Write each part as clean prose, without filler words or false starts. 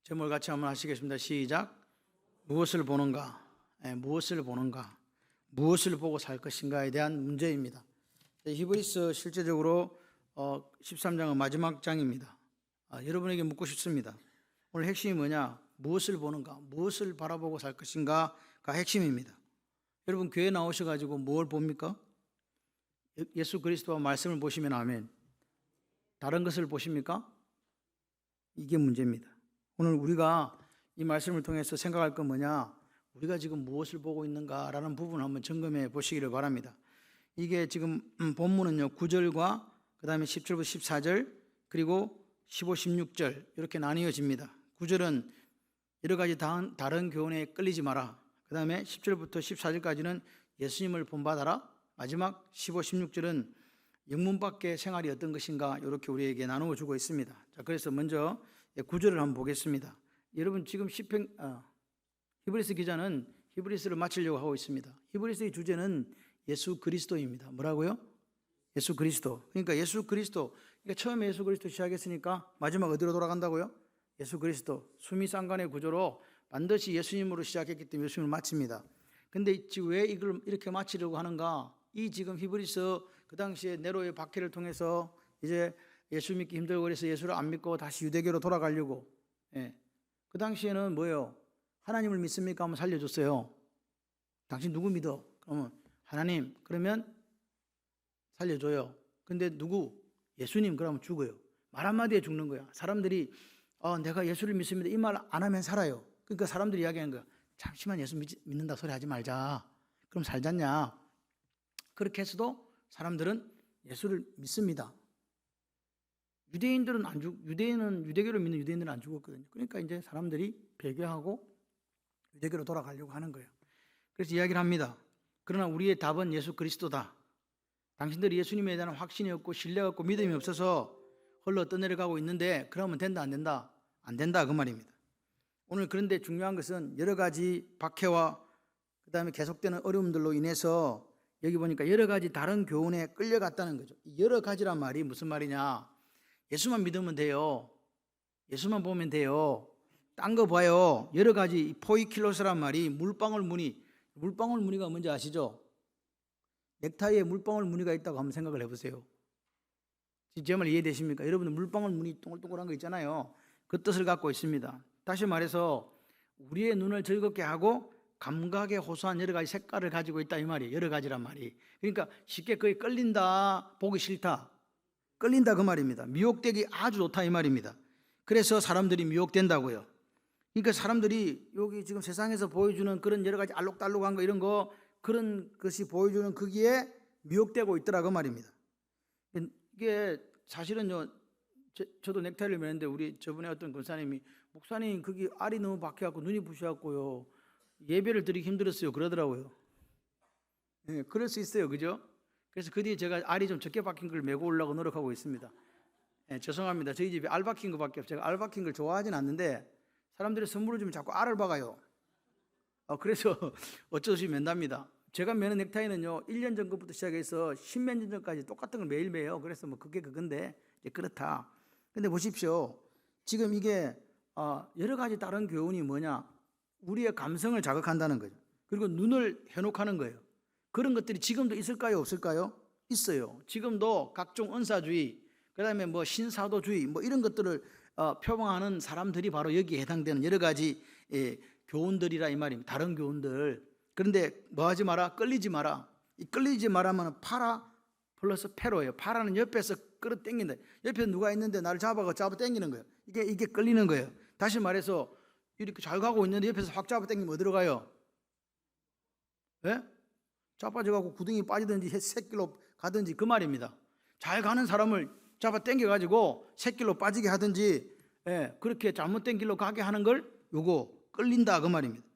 제목을 같이 한번 하시겠습니다. 시작. 무엇을 보는가? 무엇을 보는가? 무엇을 보고 살 것인가에 대한 문제입니다. 히브리서 실제적으로 13장은 마지막 장입니다. 여러분에게 묻고 싶습니다. 오늘 핵심이 뭐냐? 무엇을 보는가? 무엇을 바라보고 살 것인가가 핵심입니다. 여러분 교회 나오셔가지고 뭘 봅니까? 예수 그리스도와 말씀을 보시면 아멘. 다른 것을 보십니까? 이게 문제입니다. 오늘 우리가 이 말씀을 통해서 생각할 건 뭐냐? 우리가 지금 무엇을 보고 있는가라는 부분을 한번 점검해 보시기를 바랍니다. 이게 지금 본문은요 9절과 그 다음에 10절부터 14절 그리고 15, 16절 이렇게 나뉘어집니다. 9절은 여러 가지 다른 교훈에 끌리지 마라. 그 다음에 10절부터 14절까지는 예수님을 본받아라. 마지막 15, 16절은 영문 밖의 생활이 어떤 것인가 이렇게 우리에게 나누어 주고 있습니다. 자, 그래서 먼저 9절을 한번 보겠습니다. 여러분 지금 히브리서 기자는 히브리서를 마치려고 하고 있습니다. 히브리서의 주제는 예수 그리스도입니다. 뭐라고요? 예수 그리스도. 그러니까 예수 그리스도. 그러니까 처음에 예수 그리스도 시작했으니까 마지막 어디로 돌아간다고요? 예수 그리스도. 수미상관의 구조로 반드시 예수님으로 시작했기 때문에 예수님을 마칩니다. 근데 지금 왜 이걸 이렇게 마치려고 하는가? 이 지금 히브리서 그 당시에 네로의 박해를 통해서 이제 예수 믿기 힘들고 그래서 예수를 안 믿고 다시 유대교로 돌아가려고. 그 당시에는 뭐예요? 하나님을 믿습니까? 하면 살려줬어요. 당신 누구 믿어? 그러면 하나님. 그러면 살려줘요. 근데 누구? 예수님. 그러면 죽어요. 말 한마디에 죽는 거야. 사람들이 내가 예수를 믿습니다. 이 말 안 하면 살아요. 그러니까 사람들이 이야기하는 거야. 잠시만 예수 믿는다 소리 하지 말자. 그럼 살잖냐? 그렇게 해서도 사람들은 예수를 믿습니다. 유대인들은 안 유대교를 믿는 유대인들은 안 죽었거든요. 그러니까 이제 사람들이 배교하고 유대교로 돌아가려고 하는 거예요. 그래서 이야기를 합니다. 그러나 우리의 답은 예수 그리스도다. 당신들이 예수님에 대한 확신이 없고 신뢰가 없고 믿음이 없어서 홀로 떠내려가고 있는데 그러면 된다 안 된다? 안 된다 그 말입니다. 오늘 그런데 중요한 것은 여러 가지 박해와 그 다음에 계속되는 어려움들로 인해서 여기 보니까 여러 가지 다른 교훈에 끌려갔다는 거죠. 여러 가지란 말이 무슨 말이냐? 예수만 믿으면 돼요. 예수만 보면 돼요. 딴 거 봐요. 여러 가지 포이킬로스란 말이 물방울 무늬가 뭔지 아시죠? 넥타이에 물방울 무늬가 있다고 한번 생각을 해보세요. 제 말 이해되십니까? 여러분들 물방울 무늬 동글동글한 거 있잖아요. 그 뜻을 갖고 있습니다. 다시 말해서 우리의 눈을 즐겁게 하고 감각에 호소한 여러 가지 색깔을 가지고 있다 이 말이에요. 여러 가지란 말이. 그러니까 쉽게 거의 끌린다, 보기 싫다. 끌린다 그 말입니다. 미혹되기 아주 좋다 이 말입니다. 그래서 사람들이 미혹된다고요. 그러니까 사람들이 여기 지금 세상에서 보여주는 그런 여러 가지 알록달록한 거 이런 거 그런 것이 보여주는 거기에 미혹되고 있더라 그 말입니다. 이게 사실은요 저도 넥타이를 매는데 우리 저번에 어떤 권사님이 목사님 거기 알이 너무 박혀갖고 눈이 부셔갖고요 예배를 드리기 힘들었어요 그러더라고요. 네, 그럴 수 있어요 그죠? 그래서 그 뒤에 제가 알이 좀 적게 박힌 걸 메고 오려고 노력하고 있습니다. 죄송합니다. 저희 집에 알 박힌 거밖에 없어요. 제가 알 박힌 걸 좋아하진 않는데 사람들이 선물을 주면 자꾸 알을 박아요. 그래서 어쩔 수 없이 맨답니다. 제가 매는 넥타이는요 1년 전부터 시작해서 10몇 년 전까지 똑같은 걸 매일 매요. 그래서 뭐 그게 그건데 이제 그렇다. 근데 보십시오. 지금 이게 여러 가지 다른 교훈이 뭐냐? 우리의 감성을 자극한다는 거죠. 그리고 눈을 현혹하는 거예요. 그런 것들이 지금도 있을까요? 없을까요? 있어요. 지금도 각종 은사주의, 그 다음에 뭐 신사도주의, 뭐 이런 것들을 표방하는 사람들이 바로 여기에 해당되는 여러 가지 교훈들이라 이 말입니다. 다른 교훈들. 그런데 뭐 하지 마라? 끌리지 마라. 이 끌리지 마라면 파라 플러스 페로예요. 파라는 옆에서 끌어당긴다. 옆에 누가 있는데 나를 잡아 당기는 거예요. 이게 끌리는 거예요. 다시 말해서 이렇게 잘 가고 있는데 옆에서 확 잡아 당기면 어디로 가요? 예? 자빠져가지고 구덩이 빠지든지 새길로 가든지 그 말입니다. 잘 가는 사람을 잡아 당겨가지고 새길로 빠지게 하든지 그렇게 잘못된 길로 가게 하는 걸 요거 끌린다 그 말입니다.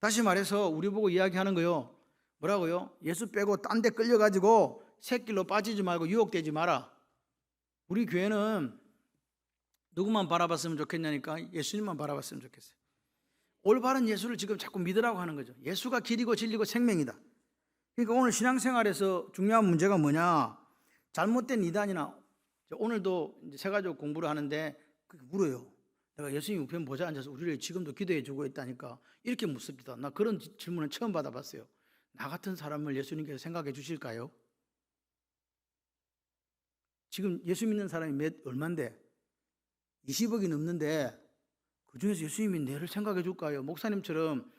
다시 말해서 우리 보고 이야기하는 거요. 뭐라고요? 예수 빼고 딴 데 끌려가지고 새길로 빠지지 말고 유혹되지 마라. 우리 교회는 누구만 바라봤으면 좋겠냐니까 예수님만 바라봤으면 좋겠어요. 올바른 예수를 지금 자꾸 믿으라고 하는 거죠. 예수가 길이고 진리고 생명이다. 그러니까 오늘 신앙생활에서 중요한 문제가 뭐냐? 잘못된 이단이나 오늘도 이제 새 가족 공부를 하는데 물어요. 내가 예수님 우편 보좌 앉아서 우리를 지금도 기도해 주고 있다니까 이렇게 묻습니다. 나 그런 질문은 처음 받아봤어요. 나 같은 사람을 예수님께서 생각해 주실까요? 지금 예수 믿는 사람이 얼만데? 20억이 넘는데 그 중에서 예수님이 내를 생각해 줄까요? 목사님처럼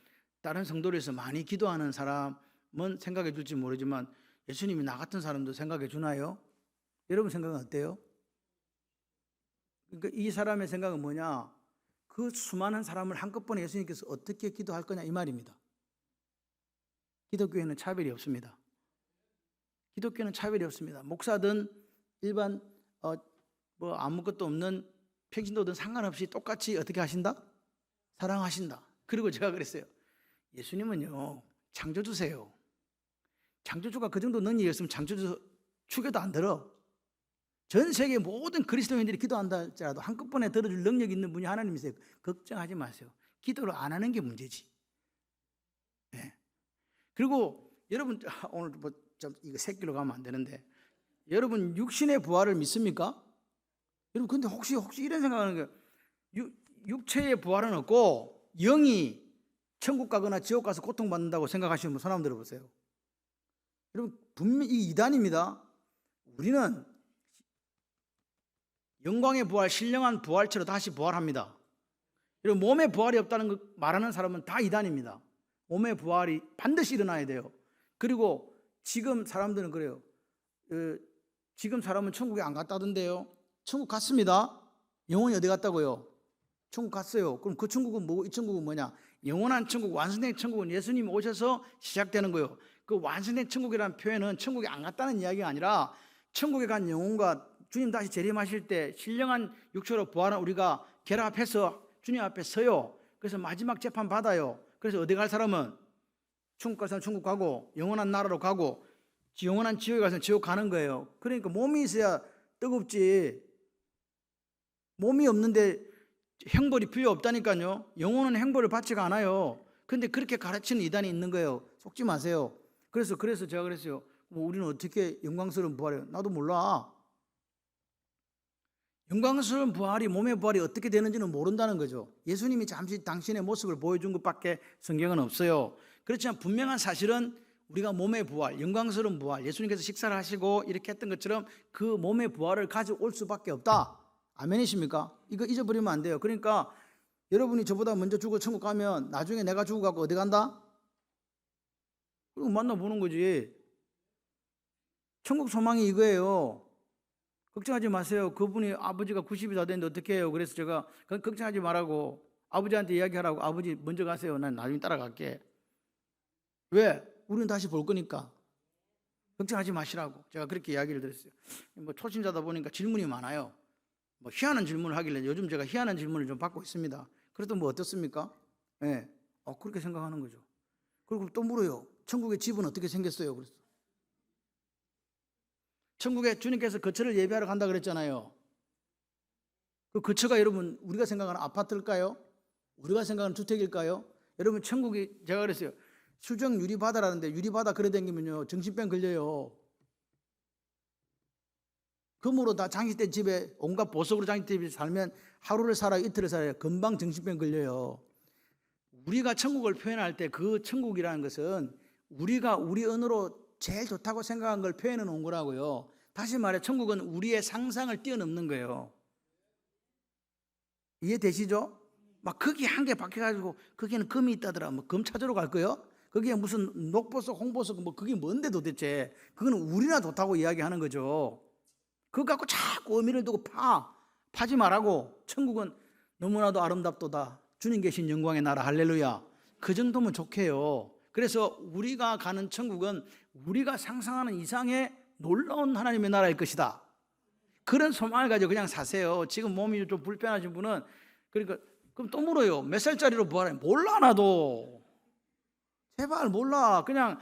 다른 성도를 위해서 많이 기도하는 사람은 생각해 줄지 모르지만 예수님이 나 같은 사람도 생각해 주나요? 여러분 생각은 어때요? 그러니까 이 사람의 생각은 뭐냐? 그 수많은 사람을 한꺼번에 예수님께서 어떻게 기도할 거냐 이 말입니다. 기독교에는 차별이 없습니다. 기독교는 차별이 없습니다. 목사든 일반 뭐 아무것도 없는 평신도든 상관없이 똑같이 어떻게 하신다? 사랑하신다. 그리고 제가 그랬어요. 예수님은요 창조주세요. 창조주가 그 정도 능력이었으면 창조주 축에도 안 들어. 전 세계 모든 그리스도인들이 기도한다 할지라도 한꺼번에 들어줄 능력 있는 분이 하나님이세요. 걱정하지 마세요. 기도를 안 하는 게 문제지. 네. 그리고 여러분 오늘 뭐 좀 이거 새끼로 가면 안 되는데 여러분 육신의 부활을 믿습니까? 여러분 근데 혹시 이런 생각하는 게 육체의 부활은 없고 영이 천국 가거나 지옥 가서 고통받는다고 생각하시는 분 손 한번 들어보세요. 여러분 분명히 이 이단입니다. 우리는 영광의 부활, 신령한 부활체로 다시 부활합니다. 여러분 몸의 부활이 없다는 거 말하는 사람은 다 이단입니다. 몸의 부활이 반드시 일어나야 돼요. 그리고 지금 사람들은 그래요. 지금 사람은 천국에 안 갔다던데요. 천국 갔습니다. 영혼이 어디 갔다고요? 천국 갔어요. 그럼 그 천국은 뭐고 이 천국은 뭐냐? 영원한 천국, 완성된 천국은 예수님이 오셔서 시작되는 거예요. 그 완성된 천국이라는 표현은 천국에 안 갔다는 이야기가 아니라 천국에 간 영혼과 주님 다시 재림하실 때 신령한 육체로 부활한 우리가 결합해서 주님 앞에 서요. 그래서 마지막 재판 받아요. 그래서 어디 갈 사람은 천국 갈 사람은 천국 가고 영원한 나라로 가고 영원한 지옥에 가서는 지옥 가는 거예요. 그러니까 몸이 있어야 뜨겁지. 몸이 없는데 형벌이 필요 없다니까요. 영혼은 형벌을 받지가 않아요. 그런데 그렇게 가르치는 이단이 있는 거예요. 속지 마세요. 그래서 제가 그랬어요. 뭐 우리는 어떻게 영광스러운 부활해요? 나도 몰라. 영광스러운 부활이 몸의 부활이 어떻게 되는지는 모른다는 거죠. 예수님이 잠시 당신의 모습을 보여준 것밖에 성경은 없어요. 그렇지만 분명한 사실은 우리가 몸의 부활, 영광스러운 부활, 예수님께서 식사를 하시고 이렇게 했던 것처럼 그 몸의 부활을 가져올 수밖에 없다. 아멘이십니까? 이거 잊어버리면 안 돼요. 그러니까 여러분이 저보다 먼저 죽어 천국 가면 나중에 내가 죽어갖고 어디 간다? 그리고 만나보는 거지. 천국 소망이 이거예요. 걱정하지 마세요. 그분이 아버지가 90이 다 됐는데 어떻게 해요? 그래서 제가 걱정하지 말라고 아버지한테 이야기하라고. 아버지 먼저 가세요. 난 나중에 따라갈게. 왜? 우리는 다시 볼 거니까. 걱정하지 마시라고 제가 그렇게 이야기를 드렸어요. 뭐 초신자다 보니까 질문이 많아요. 뭐 희한한 질문을 하길래 요즘 제가 희한한 질문을 좀 받고 있습니다. 그래도 뭐 어떻습니까? 예. 그렇게 생각하는 거죠. 그리고 또 물어요. 천국의 집은 어떻게 생겼어요? 그래서 천국에 주님께서 거처를 예비하러 간다 그랬잖아요. 그 거처가 여러분 우리가 생각하는 아파트일까요? 우리가 생각하는 주택일까요? 여러분 천국이 제가 그랬어요. 수정 유리바다라는데 유리바다 걸어 다니면요 정신병 걸려요. 금으로 다 장식된 집에 온갖 보석으로 장식된 집에 살면 하루를 살아요, 이틀을 살아요. 금방 정신병 걸려요. 우리가 천국을 표현할 때 그 천국이라는 것은 우리가 우리 언어로 제일 좋다고 생각한 걸 표현해 놓은 거라고요. 다시 말해 천국은 우리의 상상을 뛰어넘는 거예요. 이해되시죠? 막 거기 한 개 박혀가지고 거기는 금이 있다더라. 뭐 금 찾으러 갈 거요? 거기에 무슨 녹보석, 홍보석 뭐 그게 뭔데 도대체? 그거는 우리나 좋다고 이야기하는 거죠. 그거 갖고 자꾸 의미를 두고 파지 말라고. 천국은 너무나도 아름답도다. 주님 계신 영광의 나라 할렐루야. 그 정도면 좋게요. 그래서 우리가 가는 천국은 우리가 상상하는 이상의 놀라운 하나님의 나라일 것이다. 그런 소망을 가지고 그냥 사세요. 지금 몸이 좀 불편하신 분은 그러니까 그럼 또 물어요. 몇 살짜리로 부활해? 몰라 나도. 제발 몰라. 그냥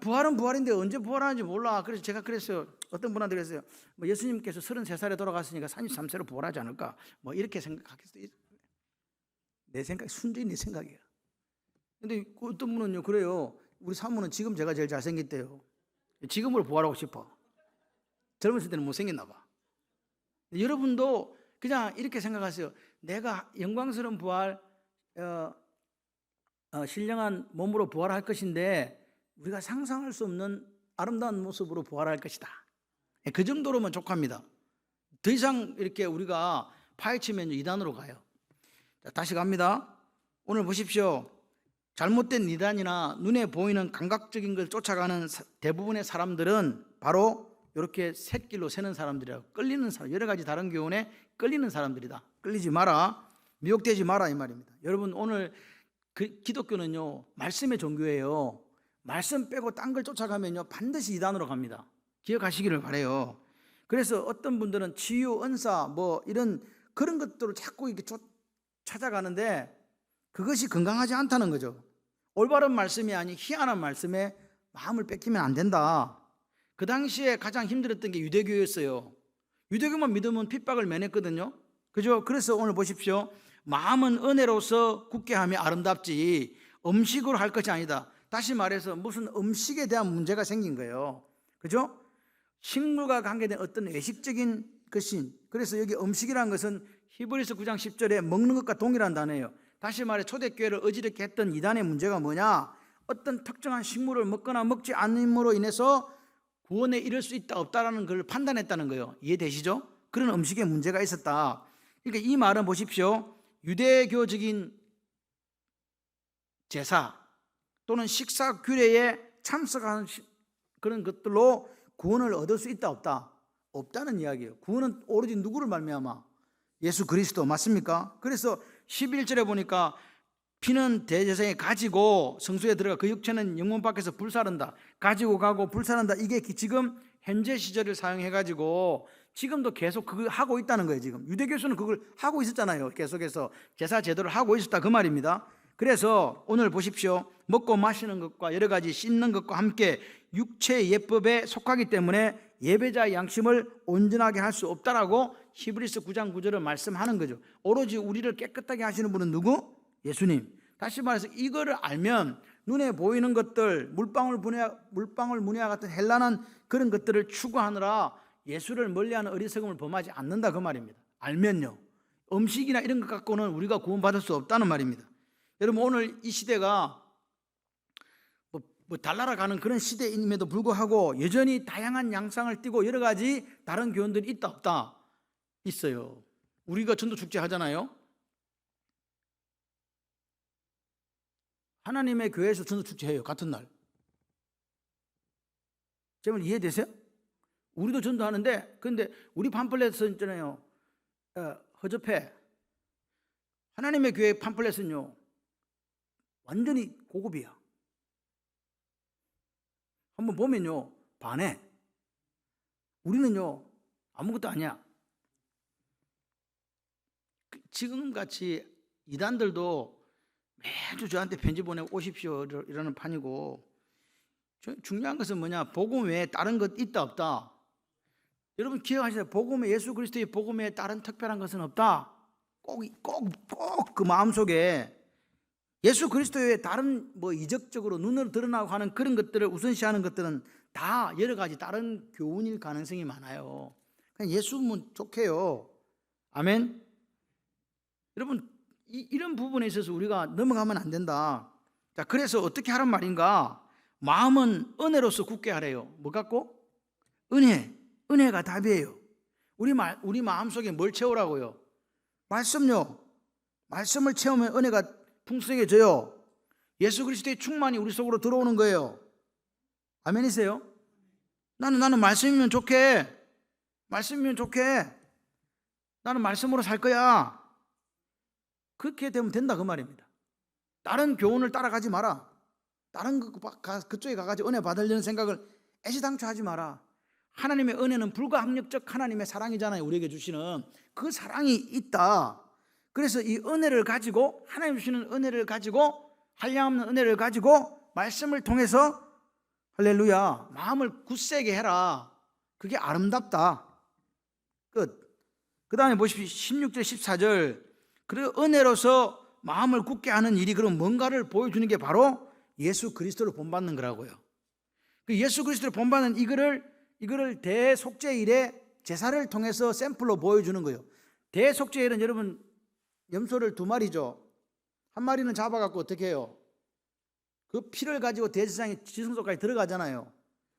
부활은 부활인데 언제 부활하는지 몰라. 그래서 제가 그랬어요. 어떤 분한테 그랬어요. 뭐 예수님께서 33살에 돌아갔으니까 33세로 부활하지 않을까? 뭐 이렇게 생각하겠어요. 내 생각, 순전히 내 생각이야. 근데 어떤 분은요, 그래요. 우리 사모는 지금 제가 제일 잘생겼대요. 지금으로 부활하고 싶어. 젊었을 때는 못생겼나 봐. 여러분도 그냥 이렇게 생각하세요. 내가 영광스러운 부활, 신령한 몸으로 부활할 것인데 우리가 상상할 수 없는 아름다운 모습으로 부활할 것이다. 그 정도로만 족합니다. 더 이상 이렇게 우리가 파헤치면 이단으로 가요. 자, 다시 갑니다. 오늘 보십시오. 잘못된 이단이나 눈에 보이는 감각적인 걸 쫓아가는 대부분의 사람들은 바로 이렇게 샛길로 새는 사람들이라고, 끌리는 사람, 여러 가지 다른 교훈에 끌리는 사람들이다. 끌리지 마라, 미혹되지 마라, 이 말입니다. 여러분, 오늘 기독교는요 말씀의 종교예요. 말씀 빼고 딴 걸 쫓아가면요 반드시 이단으로 갑니다. 기억하시기를 바래요. 그래서 어떤 분들은 치유, 은사 뭐 이런 그런 것들을 자꾸 이렇게 찾아가는데 그것이 건강하지 않다는 거죠. 올바른 말씀이 아닌 희한한 말씀에 마음을 뺏기면 안 된다. 그 당시에 가장 힘들었던 게 유대교였어요. 유대교만 믿으면 핍박을 면했거든요. 그죠? 그래서 오늘 보십시오. 마음은 은혜로서 굳게 하며 아름답지 음식으로 할 것이 아니다. 다시 말해서 무슨 음식에 대한 문제가 생긴 거예요. 그죠? 식물과 관계된 어떤 외식적인 것인, 그래서 여기 음식이라는 것은 히브리서 9장 10절에 먹는 것과 동일한 단어예요. 다시 말해 초대교회를 어지럽게 했던 이단의 문제가 뭐냐? 어떤 특정한 식물을 먹거나 먹지 않음으로 인해서 구원에 이를 수 있다 없다라는 걸 판단했다는 거예요. 이해되시죠? 그런 음식에 문제가 있었다. 그러니까 이 말은 보십시오. 유대교적인 제사 또는 식사 규례에 참석하는 그런 것들로 구원을 얻을 수 있다 없다? 없다는 이야기예요. 구원은 오로지 누구를 말미암아? 예수 그리스도, 맞습니까? 그래서 11절에 보니까 피는 대제사장이 가지고 성소에 들어가 그 육체는 영문 밖에서 불사른다. 가지고 가고 불사른다. 이게 지금 현재 시절을 사용해가지고 지금도 계속 그걸 하고 있다는 거예요. 지금 유대교에서는 그걸 하고 있었잖아요. 계속해서 제사 제도를 하고 있었다 그 말입니다. 그래서 오늘 보십시오. 먹고 마시는 것과 여러 가지 씻는 것과 함께 육체의 예법에 속하기 때문에 예배자의 양심을 온전하게 할 수 없다라고 히브리서 9장 9절을 말씀하는 거죠. 오로지 우리를 깨끗하게 하시는 분은 누구? 예수님. 다시 말해서 이거를 알면 눈에 보이는 것들, 물방울 무늬와 같은 헬란한 그런 것들을 추구하느라 예수를 멀리하는 어리석음을 범하지 않는다 그 말입니다. 알면요. 음식이나 이런 것 갖고는 우리가 구원받을 수 없다는 말입니다. 여러분, 오늘 이 시대가 달나라 가는 그런 시대임에도 불구하고 여전히 다양한 양상을 띠고 여러 가지 다른 교훈들이 있다 없다? 있어요. 우리가 전도축제 하잖아요. 하나님의 교회에서 전도축제해요. 같은 날. 제 말 이해되세요? 우리도 전도하는데, 근데 우리 팜플렛은 있잖아요. 허접해. 하나님의 교회 팜플렛은요 완전히 고급이야. 한번 보면요 반해. 우리는요 아무것도 아니야. 지금같이 이단들도 매주 저한테 편지 보내고 오십시오 이러는 판이고, 중요한 것은 뭐냐? 복음 외에 다른 것 있다 없다? 여러분 기억하시죠? 복음에, 예수 그리스도의 복음에 다른 특별한 것은 없다. 꼭 그 마음속에 예수 그리스도의 다른 이적적으로 눈으로 드러나고 하는 그런 것들을 우선시하는 것들은 다 여러 가지 다른 교훈일 가능성이 많아요. 그냥 예수면 좋게요. 아멘. 여러분 이런 부분에 있어서 우리가 넘어가면 안 된다. 자, 그래서 어떻게 하란 말인가? 마음은 은혜로서 굳게 하래요. 뭐 갖고? 은혜가 답이에요. 우리 마음속에 뭘 채우라고요? 말씀요. 말씀을 채우면 은혜가 풍성해져요. 예수 그리스도의 충만이 우리 속으로 들어오는 거예요. 아멘이세요? 나는 말씀이면 좋게. 말씀이면 좋게. 나는 말씀으로 살 거야. 그렇게 되면 된다 그 말입니다. 다른 교훈을 따라가지 마라. 다른 그쪽에 가가지고 은혜 받으려는 생각을 애시당초 하지 마라. 하나님의 은혜는 불가항력적 하나님의 사랑이잖아요. 우리에게 주시는 그 사랑이 있다. 그래서 이 은혜를 가지고, 하나님 주시는 은혜를 가지고, 한량없는 은혜를 가지고 말씀을 통해서 할렐루야 마음을 굳세게 해라. 그게 아름답다. 끝. 그 다음에 보십시오. 16절 14절. 그리고 은혜로서 마음을 굳게 하는 일이 그럼 뭔가를 보여주는 게 바로 예수 그리스도를 본받는 거라고요. 그 예수 그리스도를 본받는 이거를 대속죄일에 제사를 통해서 샘플로 보여주는 거예요. 대속죄일은 여러분 염소를 2마리죠. 한 마리는 잡아갖고 어떻게 해요? 그 피를 가지고 대제사장의 지성소까지 들어가잖아요.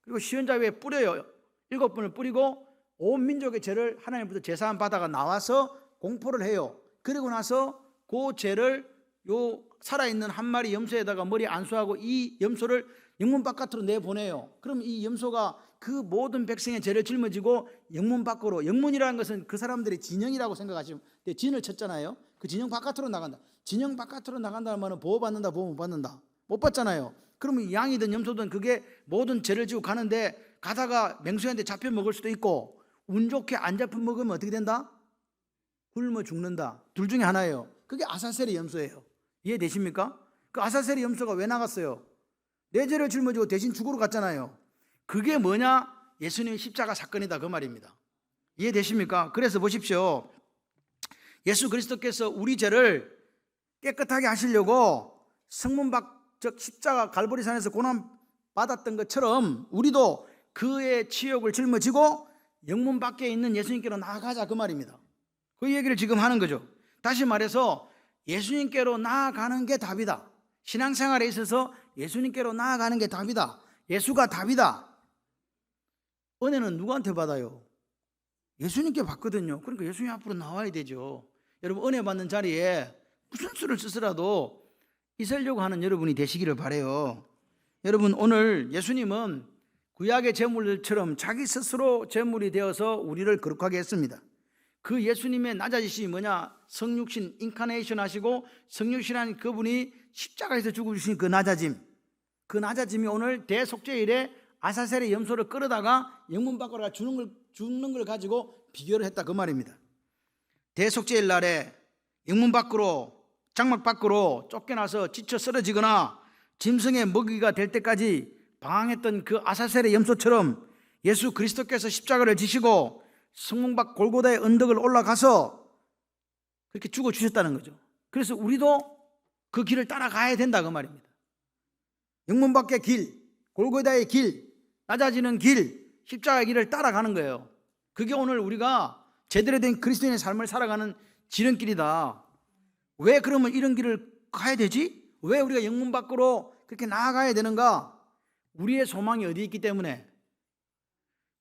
그리고 시언자 위에 뿌려요. 7번을 뿌리고 온 민족의 죄를 하나님부터 제사함 받아가 나와서 공포를 해요. 그리고 나서 그 죄를 요 살아있는 한 마리 염소에다가 머리 안수하고 이 염소를 영문 바깥으로 내보내요. 그럼 이 염소가 그 모든 백성의 죄를 짊어지고 영문 밖으로, 영문이라는 것은 그 사람들의 진영이라고 생각하시면 돼요. 진을 쳤잖아요. 그 진영 바깥으로 나간다. 진영 바깥으로 나간다는 말은 보호받는다, 보호 못 받는다? 못 받잖아요. 그러면 양이든 염소든 그게 모든 죄를 지고 가는데 가다가 맹수한테 잡혀 먹을 수도 있고 운 좋게 안 잡혀 먹으면 어떻게 된다? 굶어 죽는다. 둘 중에 하나예요. 그게 아사셀의 염소예요. 이해되십니까? 그 아사셀의 염소가 왜 나갔어요? 내 죄를 짊어지고 대신 죽으러 갔잖아요. 그게 뭐냐? 예수님의 십자가 사건이다 그 말입니다. 이해되십니까? 그래서 보십시오. 예수 그리스도께서 우리 죄를 깨끗하게 하시려고 즉 십자가 갈보리산에서 고난 받았던 것처럼 우리도 그의 치욕을 짊어지고 영문 밖에 있는 예수님께로 나아가자 그 말입니다. 그 얘기를 지금 하는 거죠. 다시 말해서 예수님께로 나아가는 게 답이다. 신앙생활에 있어서 예수님께로 나아가는 게 답이다. 예수가 답이다. 은혜는 누구한테 받아요? 예수님께 받거든요. 그러니까 예수님 앞으로 나와야 되죠. 여러분 은혜 받는 자리에 무슨 수를 쓰더라도 있으려고 하는 여러분이 되시기를 바라요. 여러분 오늘 예수님은 구약의 제물들처럼 자기 스스로 제물이 되어서 우리를 거룩하게 했습니다. 그 예수님의 낮아지심이 뭐냐? 성육신 인카네이션 하시고 성육신한 그분이 십자가에서 죽으신 그 낮아짐. 그 낮아짐이 오늘 대속죄일에 아사셀의 염소를 끌어다가 영문 밖으로 죽는 걸 가지고 비교를 했다 그 말입니다. 대속죄일 날에 영문 밖으로 장막 밖으로 쫓겨나서 지쳐 쓰러지거나 짐승의 먹이가 될 때까지 방황했던 그 아사셀의 염소처럼 예수 그리스도께서 십자가를 지시고 성문 밖 골고다의 언덕을 올라가서 그렇게 죽어주셨다는 거죠. 그래서 우리도 그 길을 따라가야 된다 그 말입니다. 영문 밖의 길, 골고다의 길, 낮아지는 길, 십자가의 길을 따라가는 거예요. 그게 오늘 우리가 제대로 된 그리스도인의 삶을 살아가는 지름길이다. 왜 그러면 이런 길을 가야 되지? 왜 우리가 영문 밖으로 그렇게 나아가야 되는가? 우리의 소망이 어디 있기 때문에.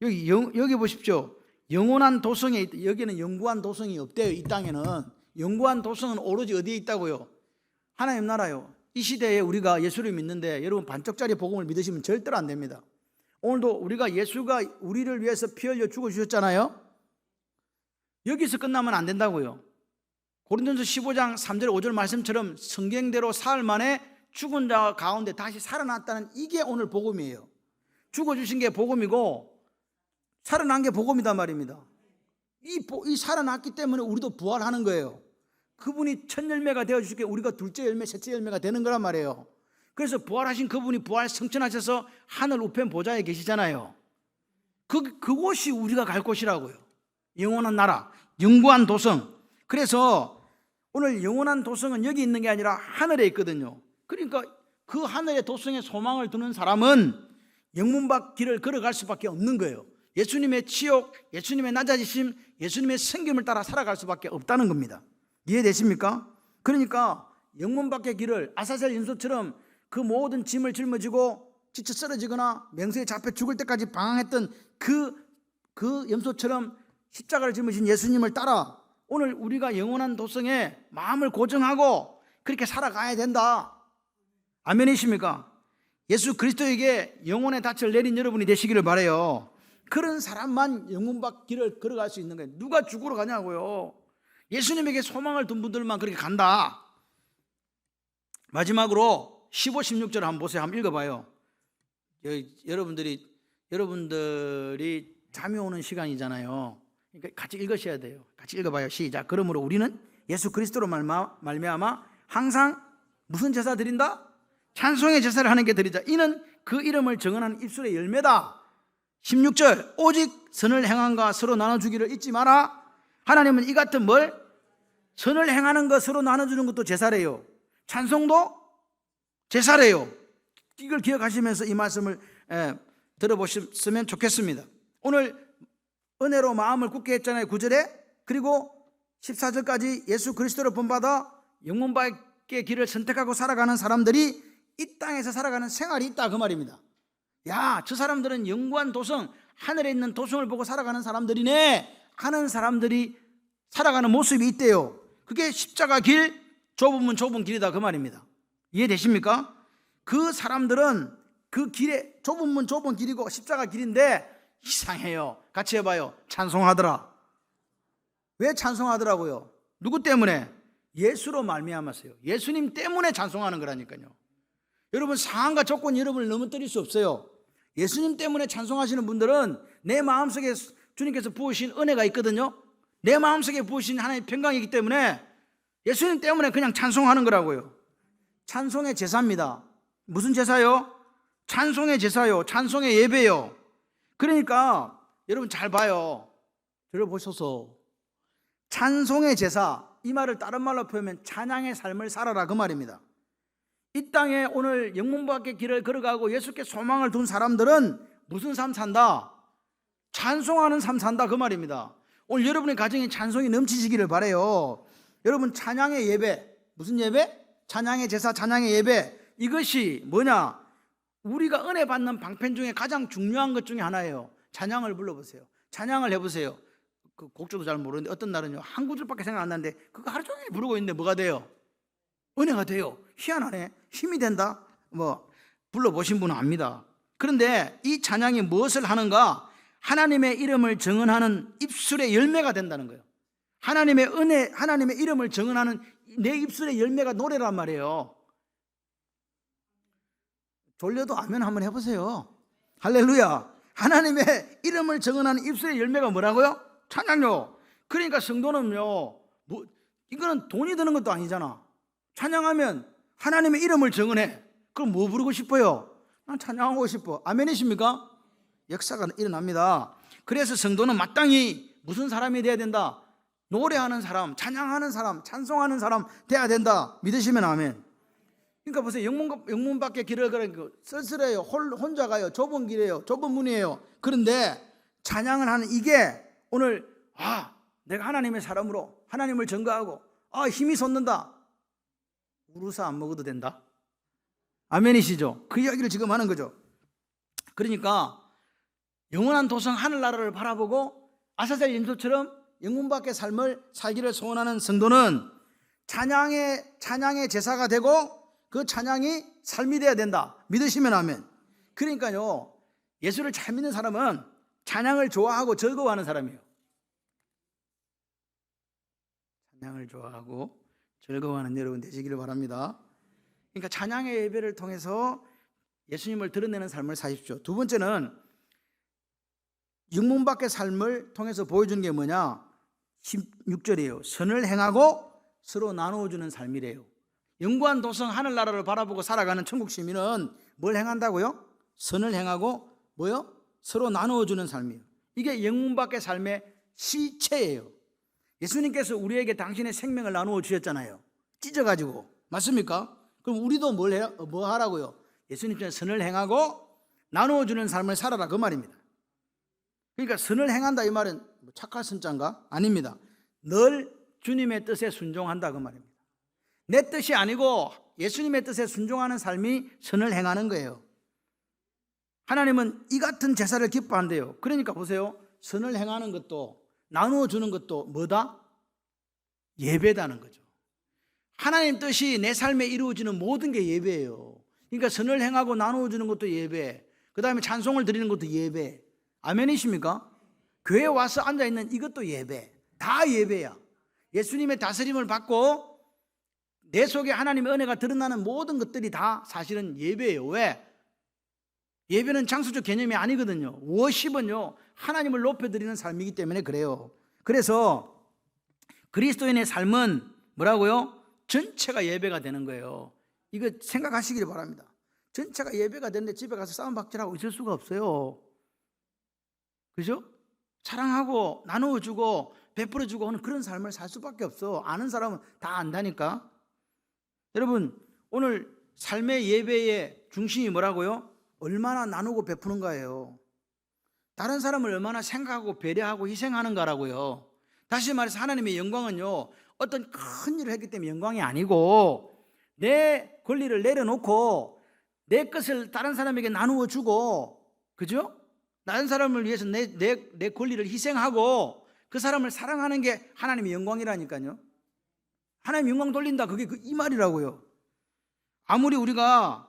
여기 보십시오. 영원한 도성에 있다. 여기는 영구한 도성이 없대요. 이 땅에는 영구한 도성은 오로지 어디에 있다고요? 하나님 나라요. 이 시대에 우리가 예수를 믿는데 여러분 반쪽짜리 복음을 믿으시면 절대로 안 됩니다. 오늘도 우리가 예수가 우리를 위해서 피 흘려 죽어주셨잖아요. 여기서 끝나면 안 된다고요. 고린도전서 15장 3절 5절 말씀처럼 성경대로 사흘 만에 죽은 자 가운데 다시 살아났다는 이게 오늘 복음이에요. 죽어주신 게 복음이고 살아난 게 복음이단 말입니다. 이 살아났기 때문에 우리도 부활하는 거예요. 그분이 첫 열매가 되어주시게 우리가 둘째 열매, 셋째 열매가 되는 거란 말이에요. 그래서 부활하신 그분이 부활 성천하셔서 하늘 우편 보좌에 계시잖아요. 그곳이 우리가 갈 곳이라고요. 영원한 나라, 영구한 도성. 그래서 오늘 영원한 도성은 여기 있는 게 아니라 하늘에 있거든요. 그러니까 그 하늘의 도성에 소망을 두는 사람은 영문 밖 길을 걸어갈 수밖에 없는 거예요. 예수님의 치욕, 예수님의 낮아지심, 예수님의 생김을 따라 살아갈 수밖에 없다는 겁니다. 이해되십니까? 그러니까 영문 밖의 길을 아사셀 염소처럼 그 모든 짐을 짊어지고 지쳐 쓰러지거나 맹수에 잡혀 죽을 때까지 방황했던 그 염소처럼 십자가를 짊어진 예수님을 따라 오늘 우리가 영원한 도성에 마음을 고정하고 그렇게 살아가야 된다. 아멘이십니까? 예수 그리스도에게 영혼의 닻을 내린 여러분이 되시기를 바라요. 그런 사람만 영문 밖 길을 걸어갈 수 있는 거예요. 누가 죽으러 가냐고요. 예수님에게 소망을 둔 분들만 그렇게 간다. 마지막으로 15, 16절 한번 보세요. 한번 읽어봐요. 여러분들이 잠이 오는 시간이잖아요. 그러니까 같이 읽으셔야 돼요. 같이 읽어봐요. 시작. 그러므로 우리는 예수 그리스도로 말미암아 항상 무슨 제사 드린다? 찬송의 제사를 하는 게 드리자. 이는 그 이름을 정언하는 입술의 열매다. 16절. 오직 선을 행함과 서로 나눠주기를 잊지 마라. 하나님은 이 같은 뭘? 선을 행하는 것 서로 나눠주는 것도 제사래요. 찬송도 제사래요. 이걸 기억하시면서 이 말씀을 들어보셨으면 좋겠습니다. 오늘 은혜로 마음을 굳게 했잖아요. 9절에. 그리고 14절까지 예수 그리스도를 본받아 영문밖의 길을 선택하고 살아가는 사람들이 이 땅에서 살아가는 생활이 있다 그 말입니다. 야, 저 사람들은 영구한 도성, 하늘에 있는 도성을 보고 살아가는 사람들이네 하는 사람들이 살아가는 모습이 있대요. 그게 십자가 길, 좁은 문 좁은 길이다 그 말입니다. 이해되십니까? 그 사람들은 그 길에 좁은 문 좁은 길이고 십자가 길인데 이상해요. 같이 해봐요. 찬송하더라. 왜 찬송하더라고요? 누구 때문에? 예수로 말미암았어요. 예수님 때문에 찬송하는 거라니까요. 여러분, 상황과 조건이 여러분을 넘어뜨릴 수 없어요. 예수님 때문에 찬송하시는 분들은 내 마음속에 주님께서 부으신 은혜가 있거든요. 내 마음속에 부으신 하나님의 평강이기 때문에 예수님 때문에 그냥 찬송하는 거라고요. 찬송의 제사입니다. 무슨 제사요? 찬송의 제사요. 찬송의 예배요. 그러니까 여러분 잘 봐요. 들어보셔서 찬송의 제사, 이 말을 다른 말로 표현하면 찬양의 삶을 살아라 그 말입니다. 이 땅에 오늘 영문 밖의 길을 걸어가고 예수께 소망을 둔 사람들은 무슨 삶 산다? 찬송하는 삶 산다 그 말입니다. 오늘 여러분의 가정에 찬송이 넘치시기를 바라요. 여러분, 찬양의 예배, 무슨 예배? 찬양의 제사, 찬양의 예배, 이것이 뭐냐? 우리가 은혜 받는 방편 중에 가장 중요한 것 중에 하나예요. 찬양을 불러보세요. 찬양을 해보세요. 그 곡조도 잘 모르는데 어떤 날은요 한 구절밖에 생각 안 나는데 그거 하루 종일 부르고 있는데 뭐가 돼요? 은혜가 돼요. 희한하네. 힘이 된다. 뭐 불러보신 분은 압니다. 그런데 이 찬양이 무엇을 하는가? 하나님의 이름을 증언하는 입술의 열매가 된다는 거예요. 하나님의 은혜, 하나님의 이름을 증언하는 내 입술의 열매가 노래란 말이에요. 졸려도 아멘 한번 해보세요. 할렐루야. 하나님의 이름을 증언하는 입술의 열매가 뭐라고요? 찬양요. 그러니까 성도는요, 이거는 돈이 드는 것도 아니잖아. 찬양하면 하나님의 이름을 증언해. 그럼 뭐 부르고 싶어요? 난 찬양하고 싶어. 아멘이십니까? 역사가 일어납니다. 그래서 성도는 마땅히 무슨 사람이 돼야 된다? 노래하는 사람, 찬양하는 사람, 찬송하는 사람 돼야 된다. 믿으시면 아멘. 그러니까 보세요. 영문 밖에 길을 걸으니까 쓸쓸해요. 혼자 가요. 좁은 길이에요. 좁은 문이에요. 그런데 찬양을 하는 이게 오늘 내가 하나님의 사람으로 하나님을 증거하고 힘이 솟는다. 우루사 안 먹어도 된다. 아멘이시죠? 그 이야기를 지금 하는 거죠. 그러니까 영원한 도성 하늘나라를 바라보고 아사셀 임소처럼 영문 밖의 삶을 살기를 소원하는 성도는 찬양의 제사가 되고 그 찬양이 삶이 돼야 된다. 믿으시면 아멘. 그러니까요, 예수를 잘 믿는 사람은 찬양을 좋아하고 즐거워하는 사람이에요. 찬양을 좋아하고 즐거워하는 여러분 되시기를 바랍니다. 그러니까 찬양의 예배를 통해서 예수님을 드러내는 삶을 사십시오. 두 번째는 영문 밖의 삶을 통해서 보여주는 게 뭐냐? 16절이에요. 선을 행하고 서로 나누어주는 삶이래요. 영구한 도성 하늘나라를 바라보고 살아가는 천국 시민은 뭘 행한다고요? 선을 행하고 뭐요? 서로 나누어주는 삶이에요. 이게 영문 밖의 삶의 실체예요. 예수님께서 우리에게 당신의 생명을 나누어 주셨잖아요. 찢어가지고. 맞습니까? 그럼 우리도 뭐 하라고요? 예수님께서 선을 행하고 나누어주는 삶을 살아라 그 말입니다. 그러니까 선을 행한다 이 말은 착할 선자인가? 아닙니다. 늘 주님의 뜻에 순종한다 그 말입니다. 내 뜻이 아니고 예수님의 뜻에 순종하는 삶이 선을 행하는 거예요. 하나님은 이 같은 제사를 기뻐한대요. 그러니까 보세요. 선을 행하는 것도 나누어 주는 것도 뭐다? 예배다는 거죠. 하나님 뜻이 내 삶에 이루어지는 모든 게 예배예요. 그러니까 선을 행하고 나누어 주는 것도 예배, 그 다음에 찬송을 드리는 것도 예배. 아멘이십니까? 교회에 와서 앉아있는 이것도 예배. 다 예배야. 예수님의 다스림을 받고 내 속에 하나님의 은혜가 드러나는 모든 것들이 다 사실은 예배예요. 왜? 예배는 장소적 개념이 아니거든요. 워십은요, 하나님을 높여드리는 삶이기 때문에 그래요. 그래서 그리스도인의 삶은 뭐라고요? 전체가 예배가 되는 거예요. 이거 생각하시길 바랍니다. 전체가 예배가 되는데 집에 가서 싸움박질하고 있을 수가 없어요. 그죠? 사랑하고 나누어주고 베풀어주고 하는 그런 삶을 살 수밖에 없어. 아는 사람은 다 안다니까. 여러분, 오늘 삶의 예배의 중심이 뭐라고요? 얼마나 나누고 베푸는가예요. 다른 사람을 얼마나 생각하고 배려하고 희생하는가라고요. 다시 말해서 하나님의 영광은요, 어떤 큰 일을 했기 때문에 영광이 아니고 내 권리를 내려놓고 내 것을 다른 사람에게 나누어 주고, 그죠? 다른 사람을 위해서 내 권리를 희생하고 그 사람을 사랑하는 게 하나님의 영광이라니까요. 하나님 영광 돌린다, 그게 이 말이라고요. 아무리 우리가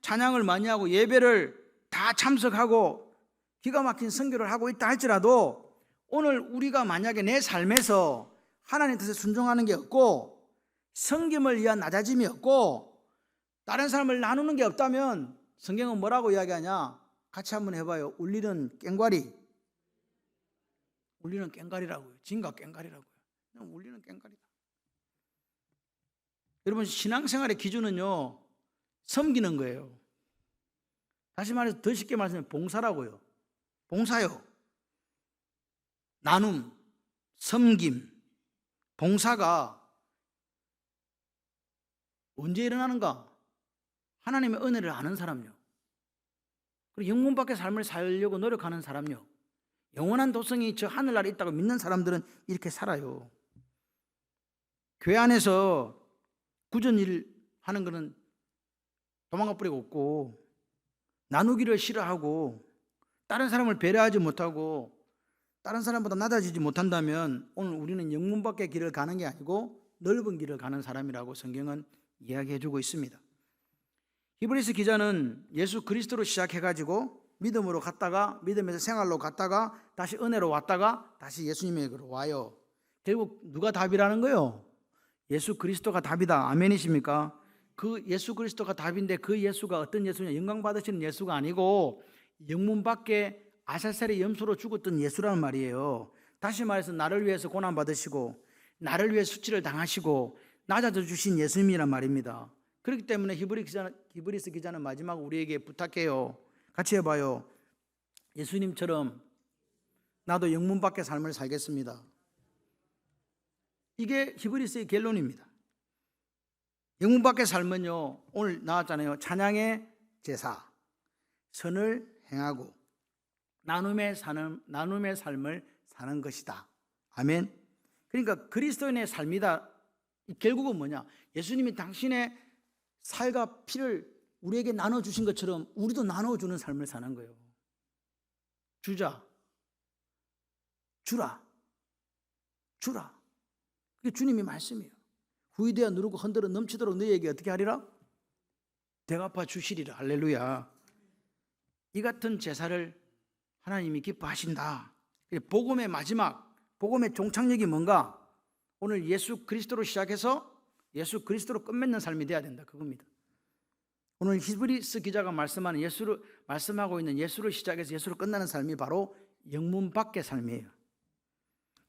찬양을 많이 하고 예배를 다 참석하고 기가 막힌 선교를 하고 있다 할지라도 오늘 우리가 만약에 내 삶에서 하나님 뜻에 순종하는 게 없고 섬김을 위한 낮아짐이 없고 다른 사람을 나누는 게 없다면 성경은 뭐라고 이야기하냐? 같이 한번 해봐요. 울리는 꽹과리. 울리는 꽹과리라고요. 진과 꽹과리라고요. 그냥 울리는 꽹과리다. 여러분, 신앙생활의 기준은요, 섬기는 거예요. 다시 말해서 더 쉽게 말하면 봉사라고요. 봉사요. 나눔, 섬김, 봉사가 언제 일어나는가? 하나님의 은혜를 아는 사람요. 그리고 영문 밖의 삶을 살려고 노력하는 사람요. 영원한 도성이 저 하늘나라에 있다고 믿는 사람들은 이렇게 살아요. 교회 안에서 구전일 하는 것은 도망가 버리고 없고, 나누기를 싫어하고 다른 사람을 배려하지 못하고 다른 사람보다 낮아지지 못한다면 오늘 우리는 영문 밖의 길을 가는 게 아니고 넓은 길을 가는 사람이라고 성경은 이야기해 주고 있습니다. 히브리서 기자는 예수 그리스도로 시작해가지고 믿음으로 갔다가 믿음에서 생활로 갔다가 다시 은혜로 왔다가 다시 예수님에게로 와요. 결국 누가 답이라는 거예요? 예수 그리스도가 답이다. 아멘이십니까? 그 예수 그리스도가 답인데 그 예수가 어떤 예수냐? 영광 받으시는 예수가 아니고 영문 밖에 아살살의 염소로 죽었던 예수라는 말이에요. 다시 말해서 나를 위해서 고난 받으시고 나를 위해 수치를 당하시고 낮아져 주신 예수님이란 말입니다. 그렇기 때문에 히브리서 기자는 마지막 우리에게 부탁해요. 같이 해봐요. 예수님처럼 나도 영문 밖의 삶을 살겠습니다. 이게 히브리서의 결론입니다. 영문 밖의 삶은요, 오늘 나왔잖아요. 찬양의 제사, 선을 행하고 나눔의 삶을 사는 것이다. 아멘. 그러니까 그리스도인의 삶이다. 결국은 뭐냐? 예수님이 당신의 살과 피를 우리에게 나눠주신 것처럼 우리도 나눠주는 삶을 사는 거예요. 주라. 그게 주님의 말씀이에요. 후이되어 누르고 흔들어 넘치도록 너희에게 어떻게 하리라? 대갚아 주시리라. 할렐루야. 이 같은 제사를 하나님이 기뻐하신다. 복음의 마지막, 복음의 종착역이 뭔가? 오늘 예수 그리스도로 시작해서 예수 그리스도로 끝맺는 삶이 돼야 된다. 그겁니다. 오늘 히브리서 기자가 말씀하고 있는 예수를 시작해서 예수로 끝나는 삶이 바로 영문 밖의 삶이에요.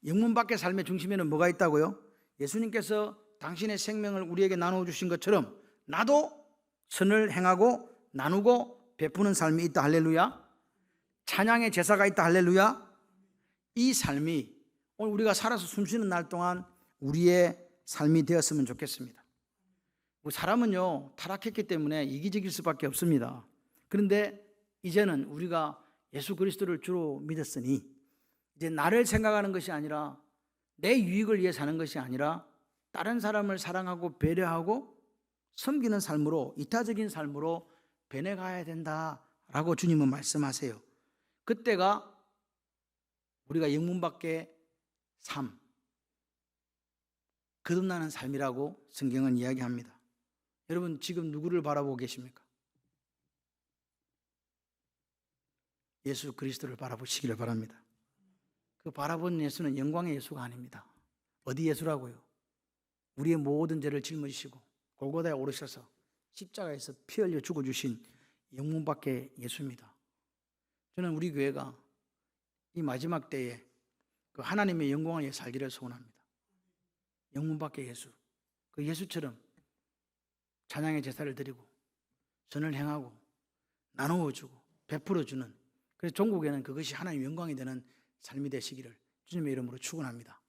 영문 밖의 삶의 중심에는 뭐가 있다고요? 예수님께서 당신의 생명을 우리에게 나누어 주신 것처럼 나도 선을 행하고 나누고 베푸는 삶이 있다. 할렐루야. 찬양의 제사가 있다. 할렐루야. 이 삶이 오늘 우리가 살아서 숨쉬는 날 동안 우리의 삶이 되었으면 좋겠습니다. 사람은요, 타락했기 때문에 이기적일 수밖에 없습니다. 그런데 이제는 우리가 예수 그리스도를 주로 믿었으니 이제 나를 생각하는 것이 아니라 내 유익을 위해 사는 것이 아니라 다른 사람을 사랑하고 배려하고 섬기는 삶으로, 이타적인 삶으로 변해가야 된다라고 주님은 말씀하세요. 그때가 우리가 영문 밖의 삶, 거듭나는 삶이라고 성경은 이야기합니다. 여러분, 지금 누구를 바라보고 계십니까? 예수 그리스도를 바라보시기를 바랍니다. 그 바라본 예수는 영광의 예수가 아닙니다. 어디 예수라고요? 우리의 모든 죄를 짊어지시고 골고다에 오르셔서 십자가에서 피 흘려 죽어주신 영문 밖의 예수입니다. 저는 우리 교회가 이 마지막 때에 그 하나님의 영광을 위해 살기를 소원합니다. 영문 밖의 예수, 그 예수처럼 찬양의 제사를 드리고 선을 행하고 나누어주고 베풀어주는, 그래서 종국에는 그것이 하나님의 영광이 되는 삶이 되시기를 주님의 이름으로 축원합니다.